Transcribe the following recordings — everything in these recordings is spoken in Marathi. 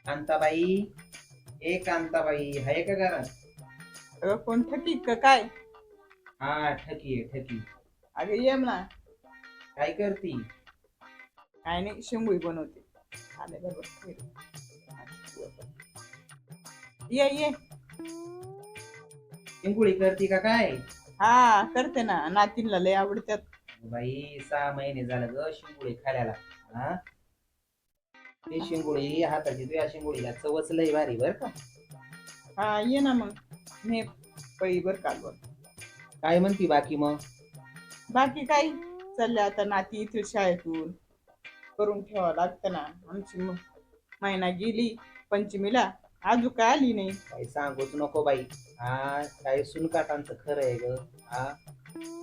कांताबाई, ए कांताबाई आहे का घरात? कोण ठकी का काय? हा, ठकी आहे ठकी. अगं ये ना. काय करती? काय नाही, शेंगुळी बनवते. आले बरोबर ये ये. चिंकुळी करती का काय? हा करते ना, नातीनला लय आवडतात. बाई 6 महिने झालं ग शिंगोळी खायला. हा, ते शिंगोळी हाताची तुझ्या शिंगोळीला चवच लय भारी बर का. हा ये ना मग, ने पळीभर कालवण. काय म्हणती बाकी मग? बाकी काय चाललं आता, नाती इथे शाळेतून करून ठेवावं लागतं ना. आमची महिना गेली पंचमीला, अजून काय आली नाही. काही सांगूच नको बाई. हा, काय सुनकाटांचं खरं आहे ग. हा,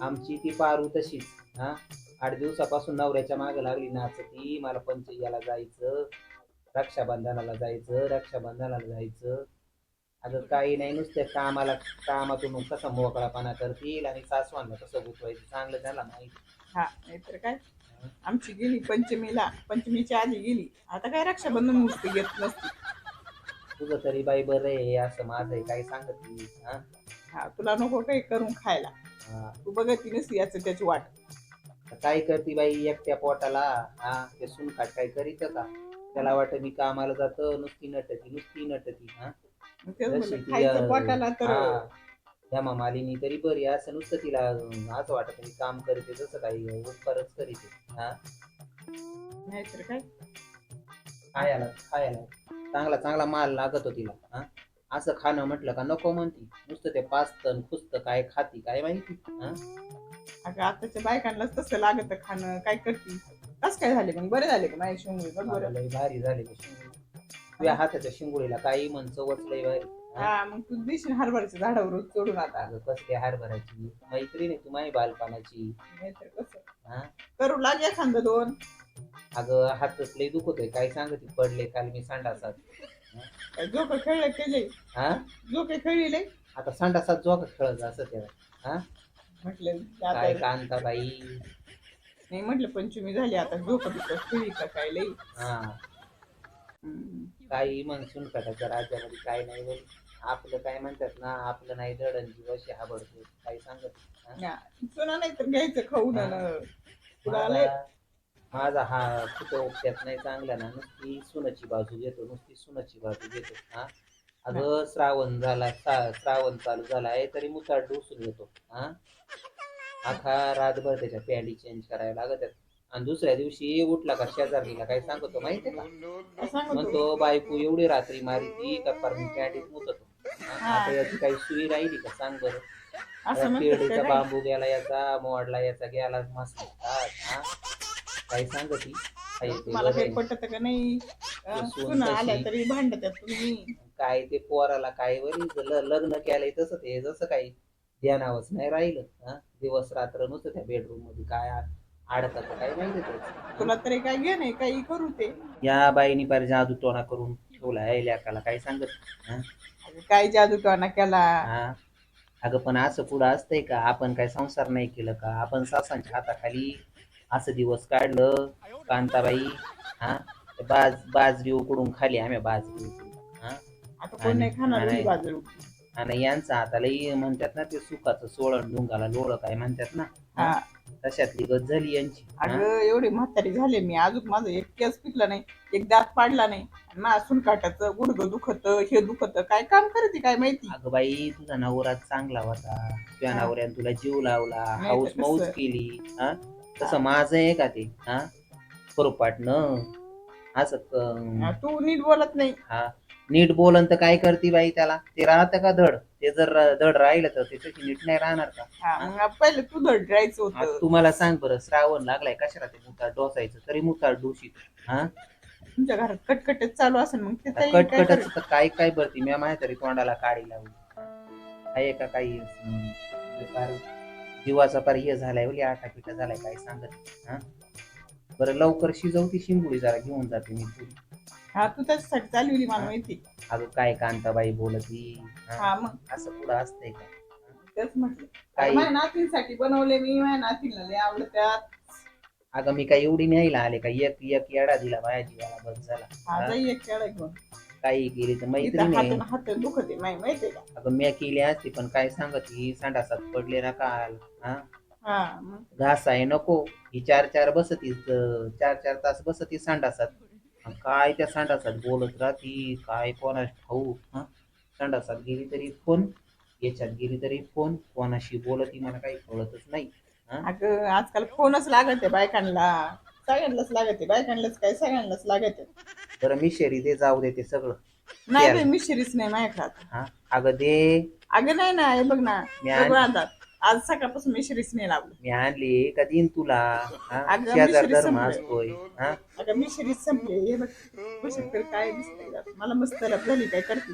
आमची ती पारू तशीच. हा, 8 दिवसापासून नवऱ्याच्या मागे लागली नाचती, मला पंचयाला जायचं, रक्षाबंधनाला जायचं, रक्षाबंधनाला जायचं. अगं काही नाही, नुसत्या कामाला, कामातून कसा मोकळापणा करतील आणि सासवांना कसं गुतवायचं चांगलं त्याला माहिती. हा नाहीतर काय. आमची गेली पंचमीला, पंचमीच्या आधी गेली. आता काय रक्षाबंधन नुसतं येत नसते. तुझं तरी बाई बरं आहे, असं माझं आहे काय सांगत मी. हा, हा तुला नको काही करून खायला, हा. तू बघती नसती याचं त्याची वाट. काय करती बाई एकट्या पोटाला? हा, ते सुनखाट काय करीत का? त्याला वाटत मी कामाला जातो, नुसती नटती नुसती नटती. हा, मग तेच म्हणलं, जशी ती खायचं पोटाला तर. हा, हेमा मालिनी तरी बरी, असं नुसतं तिला असं वाटत मी काम करते जसं काही उपकारच करीते. हा, नाहीतर काय. खायला खायला चांगला चांगला माल लागतो तिला. हा, असं खाणं म्हटलं का नको म्हणती, नुसतं ते पाचतं खुसतं काय खाती काय माहिती. हा, अगं आताच्या बायकांनाच तसं लागत खाणं, काय करती. कस काय झाले मग, बरे झाले का माझी शेंगुळी? बघ मला बरं. लय भारी झाले ग शिंगोळी. तुझ्या हाताच्या शिंगोळीला काही म्हण चवच लय भारी. हा, हा मग तू दिशील हरभऱ्याच्या झाडावर चढून आता. अगं कसली हरभऱ्याची मैत्रीण आहे तू माझी बालपणाची. नाहीतर कसं. हा, करू लाग एखादं दोन. अगं हातच लय दुखत आहे काय सांगते, पडले काल मी संडासात. काय झोका खेळले केले? हा, झोके खेळले? आता संडासात जोका खेळत असं त्याला. हा, म्हटलं काय आता. कांता बाई. नाही म्हटलं पंचमी झाली आता, झोका बिका खेळी का काय लई. हा, काही म्हणसून कटाच्या राज्यामध्ये काय नाही बोल. आपलं काय म्हणतात ना, आपलं नाही दडणची वशी हाबडतो काही सांगत. हा? सुना नाही तर घ्यायचं खाऊन हा. तुला माझा लय. माझा हा कुठं उपत्यात नाही चांगला ना, नुसती सुनाची बाजू घेतो, नुसती सुनाची बाजू घेतो. हा, अगं श्रावण झाला, श्रावण चालू झाला आहे तरी मुताड डोसून येतो. हा, अख्खा रातभर त्याच्या पॅडी चेंज करायला लागत आहेत. आणि दुसऱ्या दिवशी उठला का शेजारणीला काय सांगतो माहितीये का? काय सांगतो? म्हणतो बायको एवढी रात्री मारिती का पर मी पॅडीत मुततो. हा आता याची काही सुई राहिली का सांग बरं. आता असं म्हणतात का पेढीचा काय? बांबू गेला याचा, मोडला याचा गेला मस्त. हा, काही सांगती काही ते मला बरं काही आहे. पटत का नाही. ते सून सुना आल्या तशी तरी भांडतात तुम्ही. काय ते पोराला काय वरी लग्न केलंय तसं ते जसं काही ध्यानावच नाही राहिलं. हा, दिवस रात्र नुसतं त्या बेडरूम मध्ये काय अडकत काय माहिती त्याच. तुला तरी काय घे नाही, काही करू ते. या बाईनी पार जादू टोणा करून ठेवला आहे लेकाला काय सांगत. हा, अगं काय जादू टोना केला? हा, अगं पण असं पुढं असतंय का? आपण काय संसार नाही केलं का? आपण सासांच्या हाताखाली असं दिवस काढलं कांताबाई. हा, बाजरी उकडून खाली आम्ही बाजरी उकडून. हा, आता कोण आणि नाही खाणार ही आणि बाजू. आणि यांचं हातालाही म्हणतात ना ते सुखाचं सोळण ढुंगाला लोळ काय म्हणतात ना. हा, हा तशातली गत झाली यांची. हा, अगं एवढी म्हातारी झाले मी, अजून माझं एक केस पिकला नाही, एक दात पाडला नाही. माझं काटाचं गुडघं दुखत, हे दुखत, काय काम करते काय माहिती. अगं बाई तुझा नवरा चांगला होता, तुझ्या हा नवऱ्याने तुला जीव लावला, नाही हाऊस तर मौज कसं. केली. हा, हा. तसं माझं आहे का ते? हा, खुरपाटणं असं तू नीट बोलत नाही. हा, नीट बोलन तर काय करते बाई, त्याला ते राहतं का धड? ते जर धड राहिलं तर ते तशी नीट नाही राहणार का? हा हा? मग पहिले तू धडरायचं आता होतं. तू मला सांग बरं, श्रावण लागलाय कशाला ते मुतार डोसायचं तरी मुतार डोशीत. हा, तुमच्या घरात कटकटच चालू असेल, मग ते आता ताई काय कटकटच करेल. तर काय काय भरती मी माझ्या तरी तोंडाला काडी लावली आहे का काही. फार जीवाचा पार हे झालाय बोली आटापिटा झालाय काय सांगत. हा, बरं लवकर शिजवती शिंगोळी जरा घेऊन जाते मी पुरी. हा तू त्याच्यासाठी चालवली मला हा, माहिती. अगं काय कांताबाई बोलती. हा, हा मग असं पुढं असतंय का? तेच म्हटलं. आता काही माझ्या नातींसाठी बनवले मी, माझ्या नातीला लय आवडतात. अगं मी काय एवढी न्यायला आले का? एक एक येडा दिला माझ्या जीवाला बस झाला. हा हा, जाई एक केळं घेऊन. काही केली तर तिथं मैत्रीण आहे. हात हात दुखते माहितीये का? अगं म्या केली असती पण काय सांगत ही संडासात पडले ना काल. हा हा मग घास आहे नको. ही 4-4 बसती संडासात. अन काय त्या संडासात बोलत राहती काय कोणास ठाऊक. हा संडासात गेली तरी फोन, याच्यात गेली तरी फोन, कोणाशी बोलती मला काही कळतच नाही. हा अगं आजकाल फोनच लागत आहे बायकांना, सगळ्यांनाच लागत आहे, बायकांनाच काय सगळ्यांनाच लागत आहे. बरं मिशरी दे जाऊ दे ते सगळं. नाही तेल बाई मिशिरीच नाही माझ्याकडे आता. हा अगं दे. अगं नाही ना, हे बघ ना, मी बघू आण आता, आज सकाळपासून मिशिरीच नाही लावलं. मी आणली का देईन तुला. हा अगं शेजार मिशिरीच धर्म संपले. असतोय. हा अगं मिशिरीच संपली, हे बघ. बघ काय दिसतंय का? मला मस्त झाली काय करते.